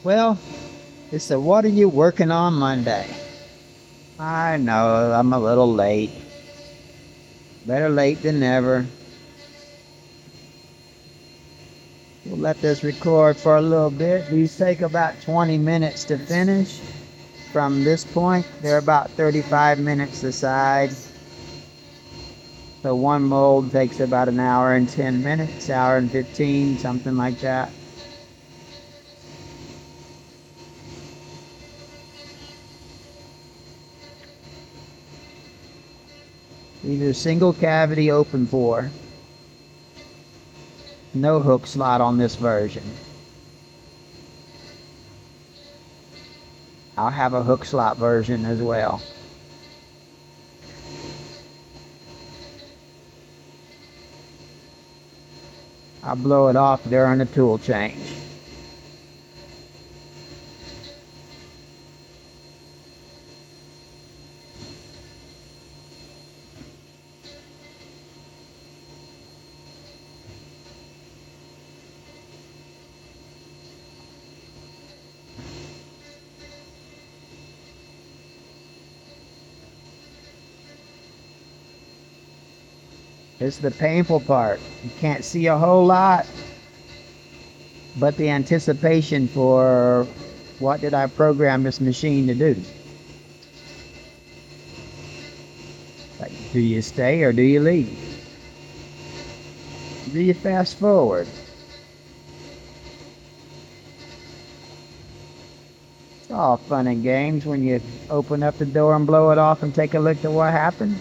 Well, it's a what are you working on Monday? I know I'm a little late. Better late than never. We'll let this record for a little bit. These take about 20 minutes to finish. From this point, they're about 35 minutes aside. So one mold takes about an hour and 10 minutes, hour and 15, something like that. These are single cavity open bore. No hook slot on this version. I'll have a hook slot version as well. I'll blow it off during the tool change. This is the painful part. You can't see a whole lot, but the anticipation for what did I program this machine to do? Like, do you stay or do you leave? Do you fast forward? It's all fun and games when you open up the door and blow it off and take a look at what happened.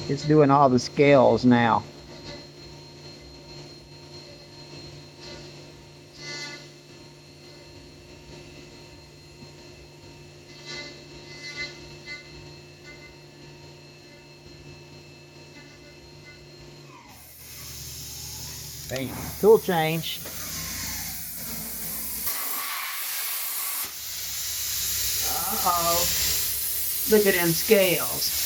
It's doing all the scales now. Bam. Tool change. Uh-oh. Look at them scales.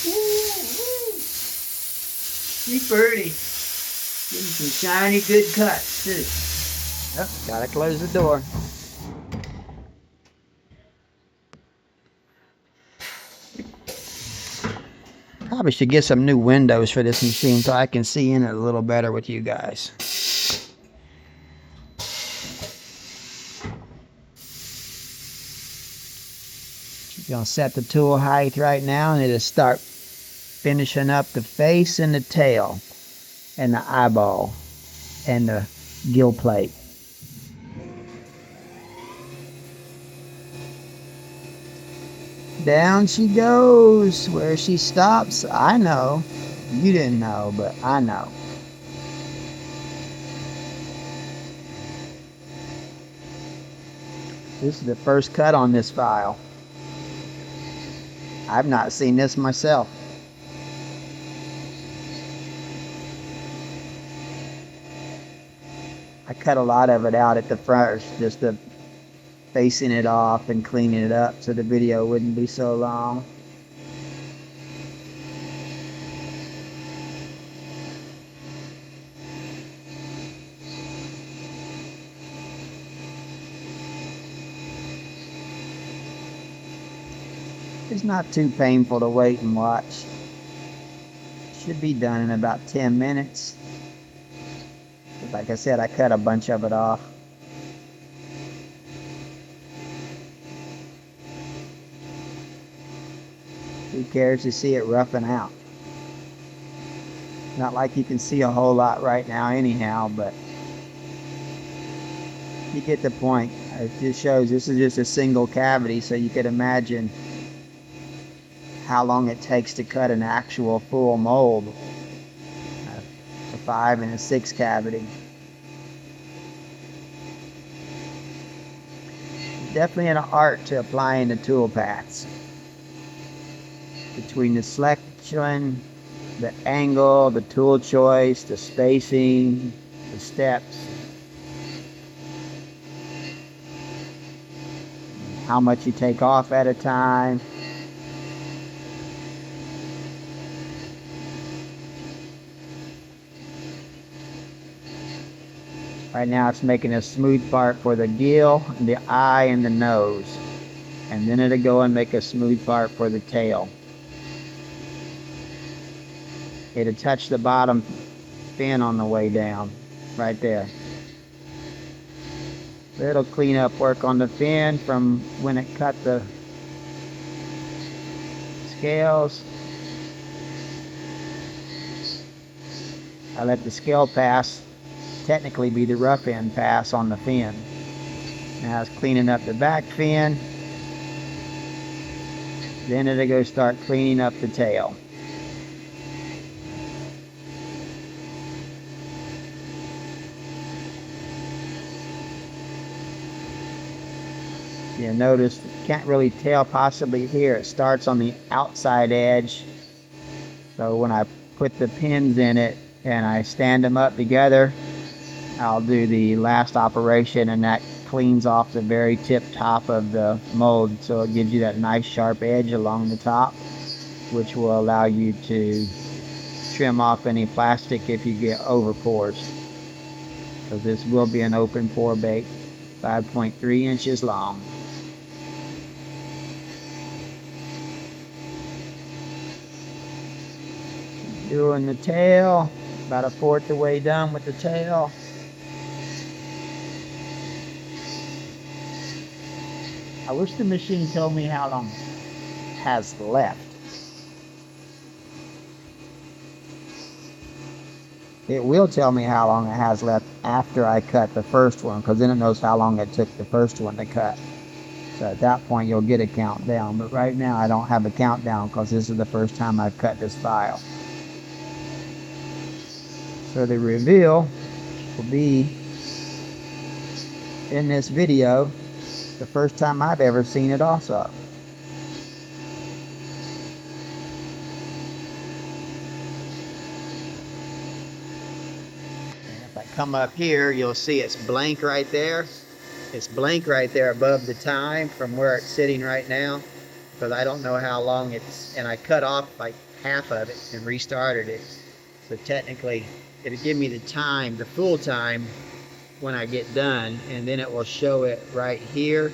She pretty. Getting some shiny good cuts too. Oh, gotta close the door. Probably should get some new windows for this machine so I can see in it a little better with you guys. Gonna set the tool height right now and it'll start finishing up the face and the tail and the eyeball and the gill plate. Down she goes. Where she stops, I know. You didn't know, but I know. This is the first cut on this file. I've not seen this myself. I cut a lot of it out at the first, just to facing it off and cleaning it up so the video wouldn't be so long. It's not too painful to wait and watch. Should be done in about 10 minutes. But like I said, I cut a bunch of it off. Who cares to see it roughing out? Not like you can see a whole lot right now anyhow, but you get the point. It just shows this is just a single cavity, so you could imagine how long it takes to cut an actual full mold, a 5 and a 6 cavity. Definitely an art to applying the tool paths. Between the selection, the angle, the tool choice, the spacing, the steps, how much you take off at a time. Right now it's making a smooth part for the gill, the eye, and the nose. And then it'll go and make a smooth part for the tail. It'll touch the bottom fin on the way down, right there. It'll clean up work on the fin from when it cut the scales. I let the scale pass technically be the rough end pass on the fin. Now it's cleaning up the back fin. Then it'll go start cleaning up the tail. You notice, can't really tell possibly here, it starts on the outside edge. So when I put the pins in it and I stand them up together, I'll do the last operation, and that cleans off the very tip top of the mold, so it gives you that nice sharp edge along the top, which will allow you to trim off any plastic if you get over pores. So this will be an open pore bait, 5.3 inches long. Doing the tail, about a fourth the way done with the tail. I wish the machine told me how long it has left. It will tell me how long it has left after I cut the first one, because then it knows how long it took the first one to cut. So at that point you'll get a countdown, but right now I don't have a countdown because this is the first time I've cut this file. So the reveal will be in this video, the first time I've ever seen it also. And if I come up here, you'll see it's blank right there. It's blank right there above the time from where it's sitting right now, because I don't know how long it's, and I cut off like half of it and restarted it. So technically it'll give me the time, the full time, when I get done, and then it will show it right here,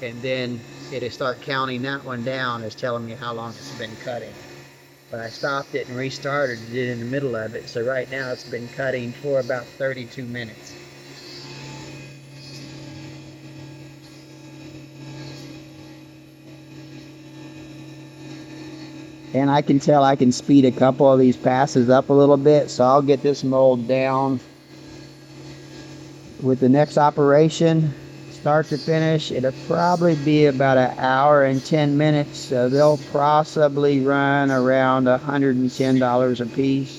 and then it'll start counting that one down as telling me how long it's been cutting. But I stopped it and restarted it in the middle of it, so right now it's been cutting for about 32 minutes. And I can tell I can speed a couple of these passes up a little bit, so I'll get this mold down. With the next operation, start to finish, it'll probably be about an hour and 10 minutes, so they'll possibly run around $110 a piece.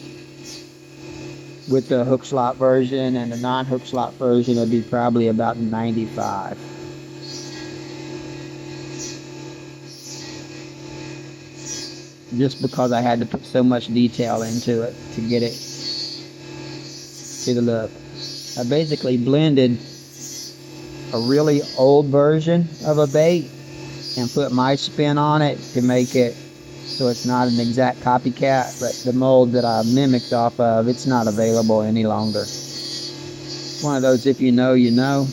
With the hook slot version, and the non-hook slot version will be probably about $95. Just because I had to put so much detail into it to get it to the look. I basically blended a really old version of a bait and put my spin on it to make it so it's not an exact copycat, but the mold that I mimicked off of, it's not available any longer. It's one of those, if you know, you know.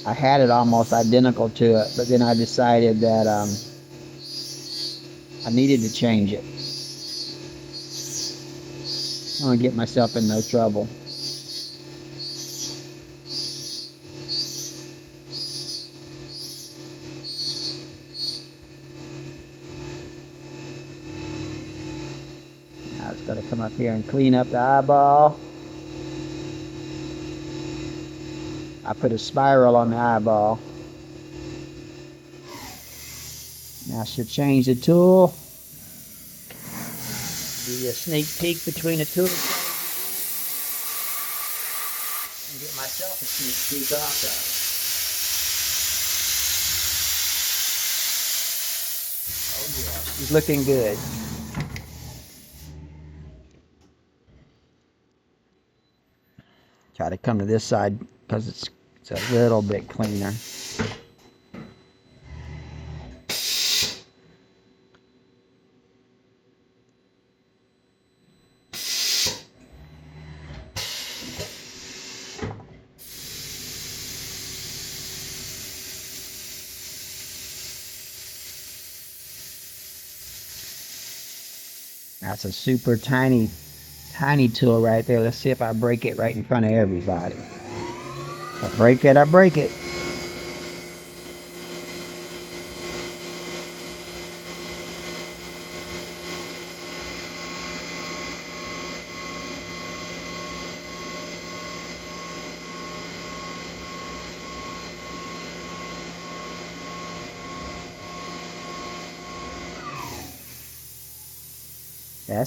I had it almost identical to it, but then I decided that I needed to change it. I don't want to get myself in no trouble. Now it's got to come up here and clean up the eyeball. I put a spiral on the eyeball. Now I should change the tool. Give you a sneak peek between the tools. And get myself a sneak peek also. Oh yeah, she's looking good. Try to come to this side because it's a little bit cleaner. That's a super tiny tool right there. Let's see if I break it right in front of everybody. I break it, I break it.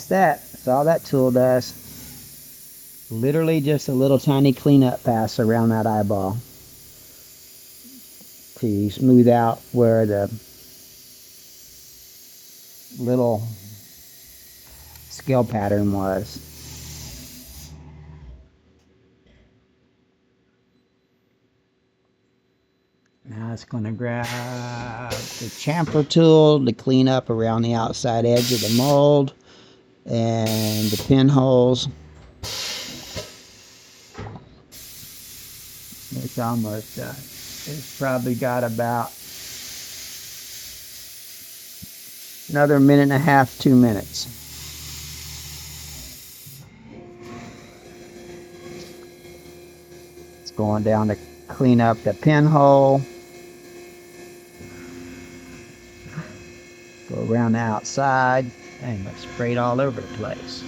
That's all that tool does. Literally just a little tiny cleanup pass around that eyeball to smooth out where the little scale pattern was. Now it's going to grab the chamfer tool to clean up around the outside edge of the mold and the pinholes. It's almost done. It's probably got about another minute and a half, 2 minutes. It's going down to clean up the pinhole. Go around the outside. Dang, it's sprayed all over the place.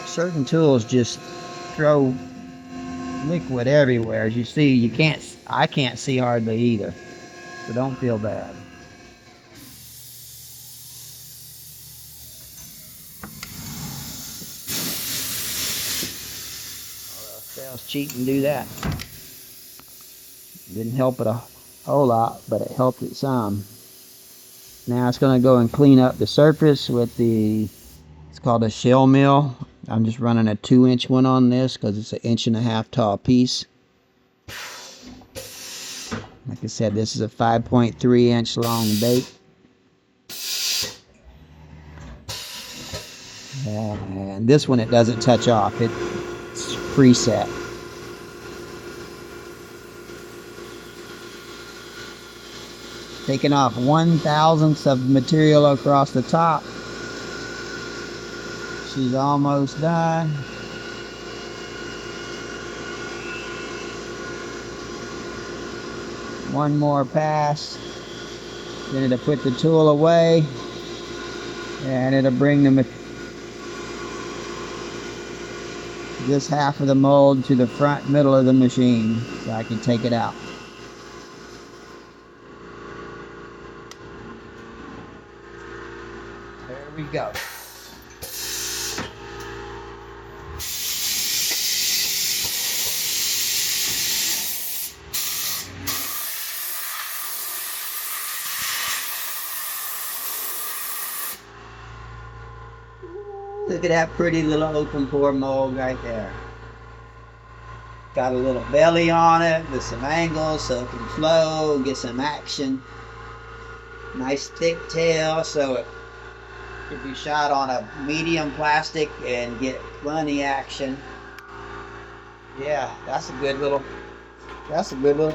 Certain tools just throw liquid everywhere. As you see, I can't see hardly either. So don't feel bad. Sales cheat and do that. Didn't help it a whole lot, but it helped it some. Now it's going to go and clean up the surface with it's called a shell mill. I'm just running a 2-inch one on this because it's an 1.5-inch tall piece. Like I said, this is a 5.3-inch long bait. And this one, it doesn't touch off. It's preset. Taking off 1/1000th of material across the top. She's almost done. One more pass. Then it'll put the tool away. And it'll bring this half of the mold to the front middle of the machine so I can take it out. There we go. Look at that pretty little open pore mold right there. Got a little belly on it with some angles so it can flow, get some action. Nice thick tail so it could be shot on a medium plastic and get plenty action. Yeah, that's a good little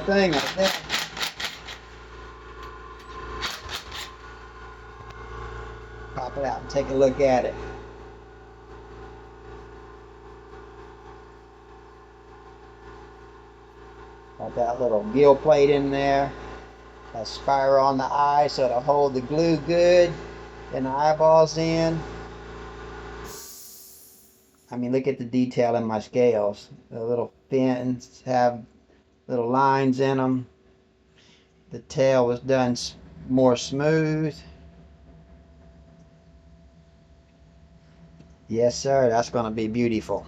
thing right there. Pop it out and take a look at it. Got that little gill plate in there. A spiral on the eye so it'll hold the glue good and the eyeballs in. I mean, look at the detail in my scales. The little fins have little lines in them. The tail was done more smooth. Yes, sir. That's going to be beautiful.